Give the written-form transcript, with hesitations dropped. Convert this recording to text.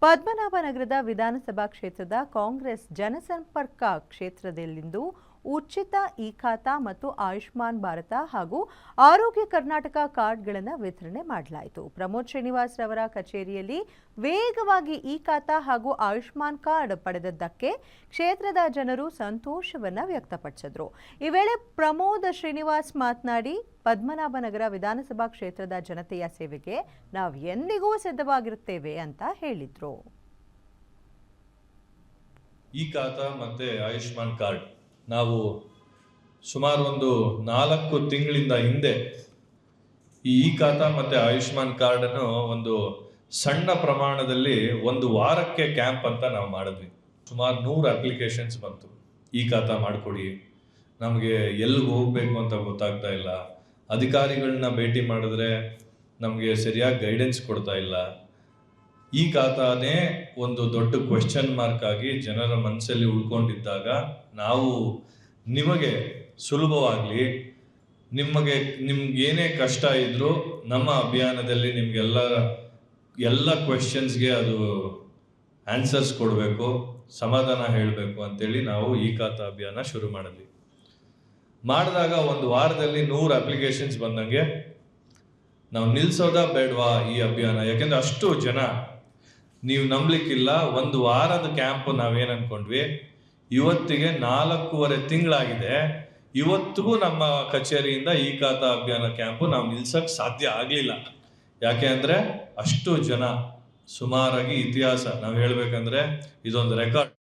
ಪದ್ಮನಾಭನಗರದ ವಿಧಾನಸಭಾ ಕ್ಷೇತ್ರದ ಕಾಂಗ್ರೆಸ್ ಜನಸಂಪರ್ಕ ಕ್ಷೇತ್ರದಲ್ಲಿಂದು ಉಚಿತ ಇ-ಖಾತಾ ಮತ್ತು ಆಯುಷ್ಮಾನ್ ಭಾರತ ಹಾಗೂ ಆರೋಗ್ಯ ಕರ್ನಾಟಕ ಕಾರ್ಡ್ಗಳನ್ನು ವಿತರಣೆ ಮಾಡಲಾಯಿತು. ಪ್ರಮೋದ್ ಶ್ರೀನಿವಾಸ್ ರವರ ಕಚೇರಿಯಲ್ಲಿ ವೇಗವಾಗಿ ಇ-ಖಾತಾ ಹಾಗೂ ಆಯುಷ್ಮಾನ್ ಕಾರ್ಡ್ ಪಡೆದದ್ದಕ್ಕೆ ಕ್ಷೇತ್ರದ ಜನರು ಸಂತೋಷವನ್ನು ವ್ಯಕ್ತಪಡಿಸಿದರು. ಈ ವೇಳೆ ಪ್ರಮೋದ್ ಶ್ರೀನಿವಾಸ್ ಮಾತನಾಡಿ, ಪದ್ಮನಾಭನಗರ ವಿಧಾನಸಭಾ ಕ್ಷೇತ್ರದ ಜನತೆಯ ಸೇವೆಗೆ ನಾವು ಎಂದಿಗೂ ಸಿದ್ಧವಾಗಿರುತ್ತೇವೆ ಅಂತ ಹೇಳಿದ್ರು. ಇ-ಖಾತಾ ಮತ್ತೆ ಆಯುಷ್ಮಾನ್ ಕಾರ್ಡ್ ನಾವು ಸುಮಾರು ಒಂದು 4 ತಿಂಗಳಿಂದ ಹಿಂದೆ ಈ ಇ-ಖಾತಾ ಮತ್ತೆ ಆಯುಷ್ಮಾನ್ ಕಾರ್ಡ್ ಅನ್ನು ಒಂದು ಸಣ್ಣ ಪ್ರಮಾಣದಲ್ಲಿ ಒಂದು ವಾರಕ್ಕೆ ಕ್ಯಾಂಪ್ ಅಂತ ನಾವು ಮಾಡಿದ್ವಿ. ಸುಮಾರು 100 ಅಪ್ಲಿಕೇಶನ್ಸ್ ಬಂತು. ಇ-ಖಾತಾ ಮಾಡಿಕೊಡಿ, ನಮಗೆ ಎಲ್ಲಿಗೆ ಹೋಗ್ಬೇಕು ಅಂತ ಗೊತ್ತಾಗ್ತಾ ಇಲ್ಲ, ಅಧಿಕಾರಿಗಳನ್ನ ಭೇಟಿ ಮಾಡಿದ್ರೆ ನಮಗೆ ಸರಿಯಾಗಿ ಗೈಡೆನ್ಸ್ ಕೊಡ್ತಾ ಇಲ್ಲ. ಈ ಖಾತಾನೇ ಒಂದು ದೊಡ್ಡ ಕ್ವೆಶ್ಚನ್ ಮಾರ್ಕ್ ಆಗಿ ಜನರ ಮನಸ್ಸಲ್ಲಿ ಉಳ್ಕೊಂಡಿದ್ದಾಗ ನಾವು ನಿಮಗೆ ಸುಲಭವಾಗಲಿ, ನಿಮ್ಗೇನೇ ಕಷ್ಟ ಇದ್ರೂ ನಮ್ಮ ಅಭಿಯಾನದಲ್ಲಿ ನಿಮ್ಗೆಲ್ಲ ಕ್ವೆಶ್ಚನ್ಸ್ಗೆ ಅದು ಆನ್ಸರ್ಸ್ ಕೊಡಬೇಕು, ಸಮಾಧಾನ ಹೇಳಬೇಕು ಅಂತೇಳಿ ನಾವು ಈ ಖಾತಾ ಅಭಿಯಾನ ಶುರು ಮಾಡಿದಾಗ ಒಂದು ವಾರದಲ್ಲಿ 100 ಅಪ್ಲಿಕೇಶನ್ಸ್ ಬಂದಂಗೆ ನಾವು ನಿಲ್ಸೋದಾ ಬೇಡವಾ ಈ ಅಭಿಯಾನ? ಯಾಕೆಂದ್ರೆ ಅಷ್ಟು ಜನ, ನೀವು ನಂಬಲಿಕ್ಕಿಲ್ಲ, ಒಂದು ವಾರದ ಕ್ಯಾಂಪ್ ನಾವೇನು ಅನ್ಕೊಂಡ್ವಿ, ಇವತ್ತಿಗೆ 4.5 ತಿಂಗಳಾಗಿದೆ. ಇವತ್ತಿಗೂ ನಮ್ಮ ಕಚೇರಿಯಿಂದ ಈ ಖಾತಾ ಅಭಿಯಾನ ಕ್ಯಾಂಪು ನಾವು ನಿಲ್ಸಕ್ ಸಾಧ್ಯ ಆಗ್ಲಿಲ್ಲ. ಯಾಕೆ ಅಂದ್ರೆ ಅಷ್ಟು ಜನ, ಸುಮಾರಾಗಿ ಇತಿಹಾಸ ನಾವು ಹೇಳ್ಬೇಕಂದ್ರೆ ಇದೊಂದು ರೆಕಾರ್ಡ್.